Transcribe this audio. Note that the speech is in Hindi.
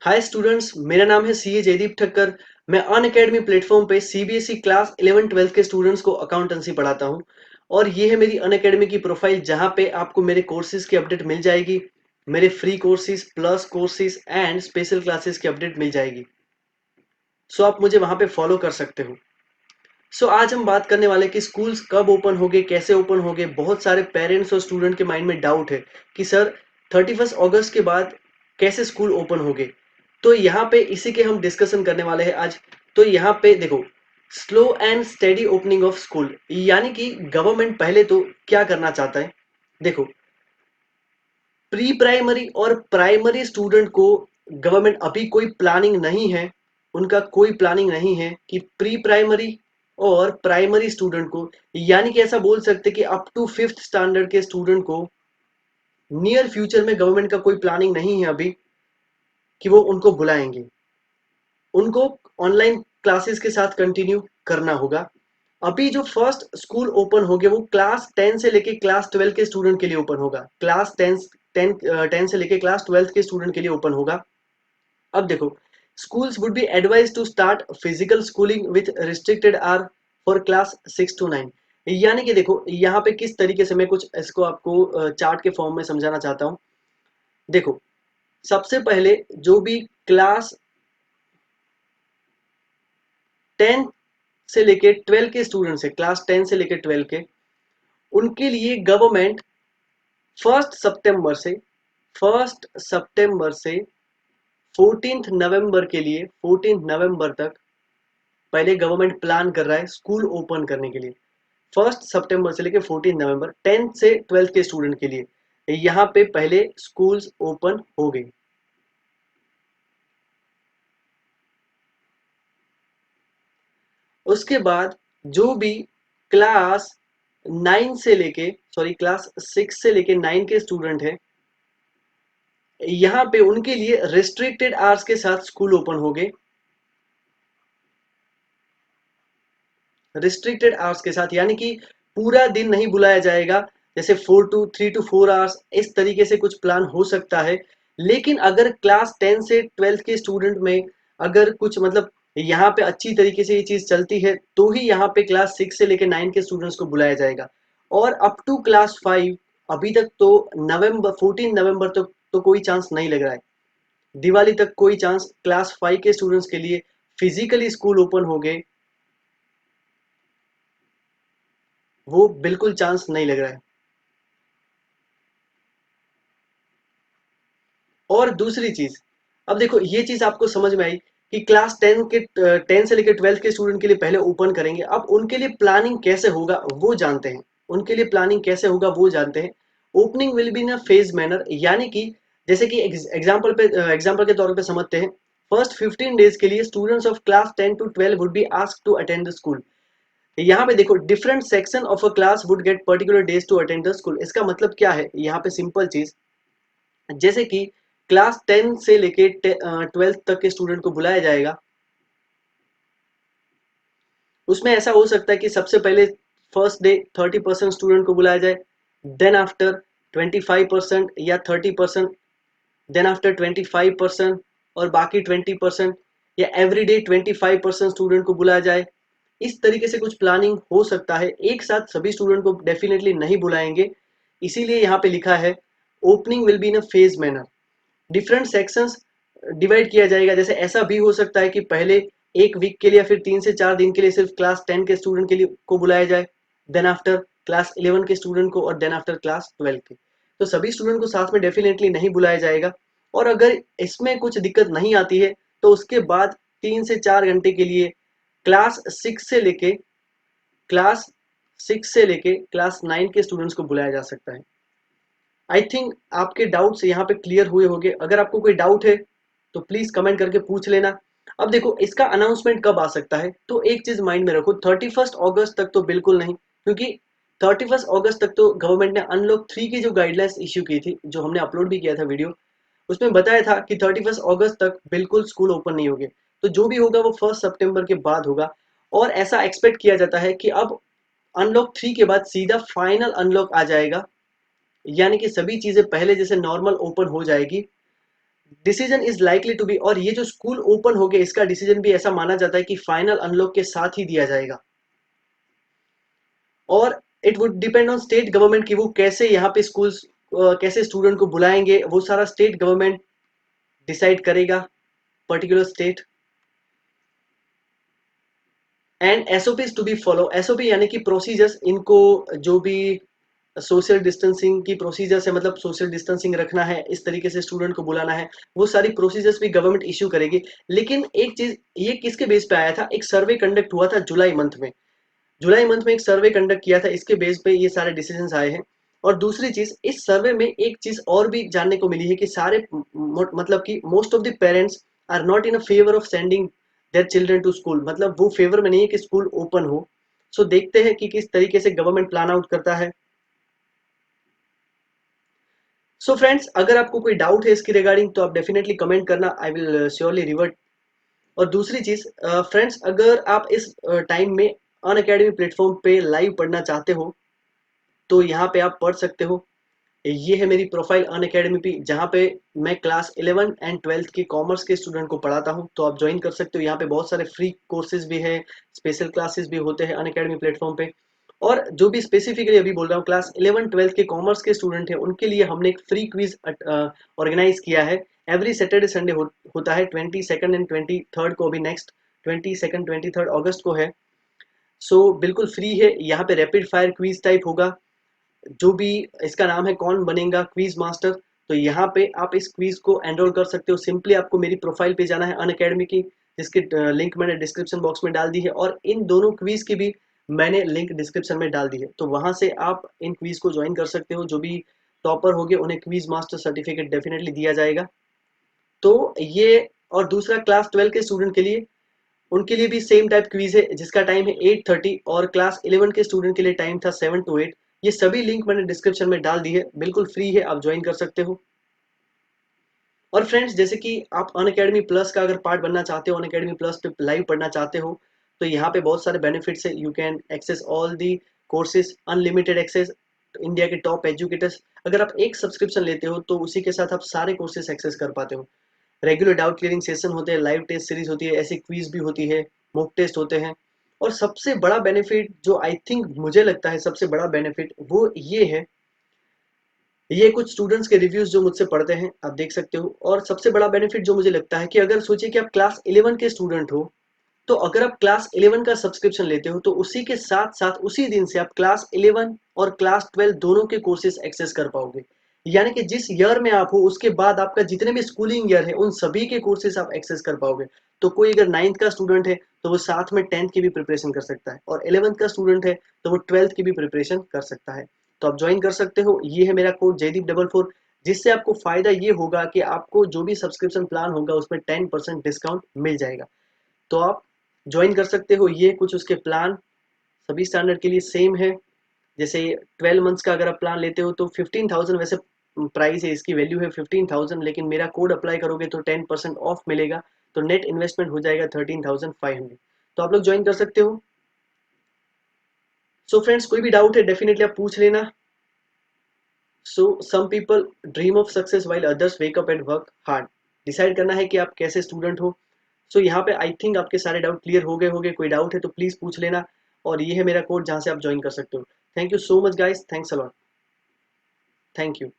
हाय स्टूडेंट्स, मेरा नाम है सीए जयदीप ठक्कर। मैं अनअकैडमी प्लेटफॉर्म पे सीबीएसई क्लास 11-12 के स्टूडेंट्स को अकाउंटेंसी पढ़ाता हूँ। और ये है मेरी अनअकैडमी की प्रोफाइल, जहाँ पे आपको मेरे कोर्सेज की अपडेट मिल जाएगी। मेरे free courses plus courses and special classes की अपडेट मिल जाएगी। सो आप मुझे वहाँ पे फॉलो कर सकते हो। सो आज हम बात करने वाले कि स्कूल्स कब ओपन होंगे, कैसे ओपन होंगे। बहुत सारे पेरेंट्स और स्टूडेंट के माइंड में डाउट है कि सर 31 अगस्त के बाद कैसे स्कूल ओपन होंगे। तो यहाँ पे इसी के हम डिस्कशन करने वाले हैं आज। तो यहाँ पे देखो, slow and steady opening of school, यानी कि गवर्नमेंट पहले तो क्या करना चाहता है। देखो, प्री प्राइमरी और प्राइमरी स्टूडेंट को गवर्नमेंट अभी कोई प्लानिंग नहीं है। उनका कोई प्लानिंग नहीं है कि प्री प्राइमरी और प्राइमरी स्टूडेंट को, यानी कि ऐसा बोल सकते कि अप टू 5th स्टैंडर्ड के स्टूडेंट को नियर फ्यूचर में गवर्नमेंट का कोई प्लानिंग नहीं है अभी कि वो उनको बुलाएंगे। उनको ऑनलाइन क्लासेस के साथ कंटिन्यू करना होगा। अभी जो फर्स्ट स्कूल ओपन होंगे वो क्लास 10 से लेके क्लास 12 के स्टूडेंट के लिए ओपन होगा। क्लास 10 से लेके क्लास 12 के स्टूडेंट के लिए ओपन होगा। अब देखो, schools would be advised to start physical schooling with restricted hour for class 6 to 9। यानी कि देखो, यहाँ पे किस तरीके से मैं कुछ इसको आपको चार्ट के फॉर्म में समझाना चाहता हूँ। देखो, सबसे पहले जो भी क्लास 10 से लेके 12 के स्टूडेंट्स है, क्लास 10 से लेके 12 के, उनके लिए गवर्नमेंट फर्स्ट सितंबर से 14 नवंबर के लिए 14 नवंबर तक पहले गवर्नमेंट प्लान कर रहा है स्कूल ओपन करने के लिए। 1 सितंबर से लेकर 14 नवंबर 10th से 12th के स्टूडेंट के लिए यहाँ पे पहले स्कूल्स ओपन हो गए। उसके बाद जो भी क्लास 9 से लेके क्लास 6 से लेके 9 के स्टूडेंट हैं, यहाँ पे उनके लिए रिस्ट्रिक्टेड आवर्स के साथ स्कूल ओपन हो गए। रिस्ट्रिक्टेड आवर्स के साथ, यानी कि पूरा दिन नहीं बुलाया जाएगा। जैसे 3 to 4 आवर्स, इस तरीके से कुछ प्लान हो सकता है। लेकिन अगर क्लास 10 से 12 के स्टूडेंट में अगर कुछ मतलब यहाँ पे अच्छी तरीके से ये चीज चलती है, तो ही यहाँ पे क्लास 6 से लेकर 9 के स्टूडेंट्स को बुलाया जाएगा। और अप टू क्लास 5 अभी तक तो 14 नवंबर तक तो कोई चांस नहीं लग रहा है। दिवाली तक कोई चांस क्लास 5 के स्टूडेंट्स के लिए फिजिकली स्कूल ओपन हो गए, वो बिल्कुल चांस नहीं लग रहा है। और दूसरी चीज, अब देखो ये चीज आपको समझ में आई कि क्लास 10 से लेकर 12 के स्टूडेंट के लिए पहले ओपन करेंगे। अब उनके लिए प्लानिंग कैसे होगा वो जानते हैं। उनके लिए प्लानिंग कैसे होगा वो जानते हैं। Opening will be in a phase manner, यानी कि जैसे कि एग्जाम्पल के तौर पे समझते हैं। फर्स्ट 15 डेज के लिए students of class 10 to 12 would be asked to attend the school. यहाँ पे देखो, different section of a class would get particular days to attend the school. इसका मतलब क्या है, यहाँ पे सिंपल चीज, जैसे कि क्लास 10 से लेके 12th तक के स्टूडेंट को बुलाया जाएगा। उसमें ऐसा हो सकता है कि सबसे पहले फर्स्ट डे 30% स्टूडेंट को बुलाया जाए, देन आफ्टर 25% या 30%, देन आफ्टर 25% और बाकी 20%, या एवरी डे 25% स्टूडेंट को बुलाया जाए। इस तरीके से कुछ प्लानिंग हो सकता है। एक साथ सभी स्टूडेंट को डेफिनेटली नहीं बुलाएंगे। इसीलिए यहाँ पे लिखा है opening will be in a phase manner. Different sections divide किया जाएगा। जैसे ऐसा भी हो सकता है कि पहले एक वीक के लिए, फिर 3 से 4 दिन के लिए सिर्फ क्लास 10 के स्टूडेंट के लिए को बुलाया जाए, देन आफ्टर क्लास 11 के स्टूडेंट को, और देन आफ्टर क्लास 12 के। तो सभी स्टूडेंट को साथ में डेफिनेटली नहीं बुलाया जाएगा। और अगर इसमें कुछ दिक्कत नहीं आती है तो उसके बाद 3 से 4 घंटे के लिए क्लास 6 से लेके क्लास 9 के स्टूडेंट्स को बुलाया जा सकता है। आई थिंक आपके डाउट्स यहाँ पे क्लियर हुए होंगे। अगर आपको कोई डाउट है तो प्लीज कमेंट करके पूछ लेना। अब देखो, इसका अनाउंसमेंट कब आ सकता है, तो एक चीज माइंड में रखो, 31 अगस्त तक तो बिल्कुल नहीं, क्योंकि 31 अगस्त तक तो गवर्नमेंट ने अनलॉक 3 की जो गाइडलाइंस इश्यू की थी, जो हमने अपलोड भी किया था वीडियो, उसमें बताया था कि 31 अगस्त तक बिल्कुल स्कूल ओपन नहीं होंगे। तो जो भी होगा वो 1 सितंबर के बाद होगा। और ऐसा एक्सपेक्ट किया जाता है कि अब अनलॉक 3 के बाद सीधा फाइनल अनलॉक आ जाएगा, यानी कि सभी चीजें पहले जैसे नॉर्मल ओपन हो जाएगी। Decision is likely to be, और ये जो स्कूल ओपन हो गया इसका डिसीजन भी ऐसा माना जाता है कि फाइनल अनलॉक के साथ ही दिया जाएगा। और it would depend on state government कि वो कैसे यहाँ पे स्कूल्स कैसे स्टूडेंट को बुलाएंगे, वो सारा स्टेट गवर्नमेंट डिसाइड करेगा, particular state. And SOPs to be follow, SOP यानी कि प्रोसीजर्स, इनको जो भी सोशल डिस्टेंसिंग की प्रोसीजर्स है, मतलब सोशल डिस्टेंसिंग रखना है, इस तरीके से स्टूडेंट को बुलाना है, वो सारी प्रोसीजर्स भी गवर्नमेंट इश्यू करेगी। लेकिन एक चीज, ये किसके बेस पे आया था, एक सर्वे कंडक्ट हुआ था जुलाई मंथ में, जुलाई मंथ में एक सर्वे कंडक्ट किया था, इसके बेस पे ये सारे डिसीजंस आए हैं। और दूसरी चीज, इस सर्वे में एक चीज और भी जानने को मिली है कि सारे मतलब कि most of the parents are not in a favour of sending their children to school, मतलब वो फेवर में नहीं है कि स्कूल ओपन हो। सो देखते हैं कि किस तरीके से गवर्नमेंट प्लान आउट करता है। सो फ्रेंड्स, अगर आपको कोई डाउट है इसकी रिगार्डिंग तो आप डेफिनेटली कमेंट करना, आई विल श्योरली रिवर्ट। और दूसरी चीज फ्रेंड्स, अगर आप इस टाइम में अन अकेडमी प्लेटफॉर्म पे लाइव पढ़ना चाहते हो तो यहाँ पे आप पढ़ सकते हो। ये है मेरी प्रोफाइल अन अकेडमी पे, जहाँ पे मैं क्लास 11 एंड 12 के कॉमर्स के स्टूडेंट को पढ़ाता हूँ, तो आप ज्वाइन कर सकते हो। यहाँ पे बहुत सारे फ्री कोर्सेज भी है, स्पेशल क्लासेस भी होते हैं अन अकेडमी प्लेटफॉर्म पे। और जो भी स्पेसिफिकली अभी बोल रहा हूँ, क्लास 11 12 के कॉमर्स के स्टूडेंट हैं, उनके लिए हमने एक फ्री क्विज ऑर्गेनाइज किया है। एवरी सैटरडे संडे होता है, 22 एंड 23 को, अभी नेक्स्ट 22 23 अगस्त को है। सो बिल्कुल फ्री है। यहाँ पे रैपिड फायर क्विज टाइप होगा, जो भी, इसका नाम है कौन बनेगा क्विज मास्टर। तो यहाँ पे आप इस क्विज को एनरोल कर सकते हो। सिंपली आपको मेरी प्रोफाइल पे जाना है अन अकेडमी की, जिसकी लिंक मैंने डिस्क्रिप्शन बॉक्स में डाल दी है, और इन दोनों क्विज की भी मैंने लिंक डिस्क्रिप्शन में डाल दी है। तो वहां से आप इन क्विज को ज्वाइन कर सकते हो। जो भी टॉपर हो गए उन्हें क्विज मास्टर सर्टिफिकेट डेफिनेटली दिया जाएगा। तो ये, और दूसरा क्लास 12 के स्टूडेंट के लिए, उनके लिए भी सेम टाइप क्विज है, जिसका टाइम है 8:30, और क्लास 11 के स्टूडेंट के लिए टाइम था 7 to 8। ये सभी लिंक मैंने डिस्क्रिप्शन में डाल दी है, बिल्कुल फ्री है, आप ज्वाइन कर सकते हो। और फ्रेंड्स, जैसे कि आप अन अकेडमी प्लस का अगर पार्ट बनना चाहते हो, अन अकेडमी प्लस पे लाइव पढ़ना चाहते हो, तो यहाँ पे बहुत सारे बेनिफिट्स है। You can access all the courses, unlimited access, India के टॉप एजुकेटर्स। अगर आप एक सब्सक्रिप्शन लेते हो तो उसी के साथ आप सारे कोर्सेज एक्सेस कर पाते हो। रेगुलर डाउट क्लियरिंग सेशन होते हैं, लाइव टेस्ट सीरीज होती है, ऐसी क्विज भी होती है, मॉक टेस्ट होते हैं। और सबसे बड़ा बेनिफिट जो आई थिंक मुझे लगता है सबसे बड़ा बेनिफिट वो ये है, ये कुछ स्टूडेंट्स के रिव्यूज जो मुझसे पढ़ते हैं, आप देख सकते हो। और सबसे बड़ा बेनिफिट जो मुझे लगता है कि अगर सोचिए कि आप क्लास 11 के स्टूडेंट हो, तो अगर आप क्लास 11 का सब्सक्रिप्शन लेते हो तो उसी के साथ साथ उसी दिन से आप क्लास 11 और क्लास 12 दोनों के कोर्सेज एक्सेस कर पाओगे। यानी कि जिस ईयर में आप हो उसके बाद आपका जितने भी स्कूलिंग ईयर है उन सभी के कोर्सेज आप एक्सेस कर पाओगे। तो कोई अगर 9th का स्टूडेंट है तो वो साथ में 10th की भी प्रिपरेशन कर सकता है, और 11th का स्टूडेंट है तो वो 12th की भी प्रिपरेशन कर सकता है। तो आप ज्वाइन कर सकते हो। ये है मेरा कोड जयदीप 44, जिससे आपको फायदा ये होगा कि आपको जो भी सब्सक्रिप्शन प्लान होगा उसमें 10% डिस्काउंट मिल जाएगा। तो आप ज्वाइन कर सकते हो। ये कुछ उसके प्लान सभी स्टैंडर्ड के लिए सेम है। जैसे 12 मंथ्स का अगर आप प्लान लेते हो तो 15,000 वैसे प्राइस है, इसकी वैल्यू है 15,000, लेकिन मेरा कोड अप्लाई करोगे तो 10% ऑफ मिलेगा। तो नेट इन्वेस्टमेंट हो जाएगा 13,500। तो आप लोग ज्वाइन कर सकते हो। सो फ्रेंड्स, कोई भी डाउट है डेफिनेटली आप पूछ लेना। So some people dream of success while others wake up and work hard. Decide करना है कि आप कैसे स्टूडेंट हो। सो यहाँ पे आई थिंक आपके सारे डाउट क्लियर हो गए होंगे। कोई डाउट है तो प्लीज पूछ लेना। और ये है मेरा कोड जहाँ से आप ज्वाइन कर सकते हो। Thank you so much guys, thanks a lot, thank you.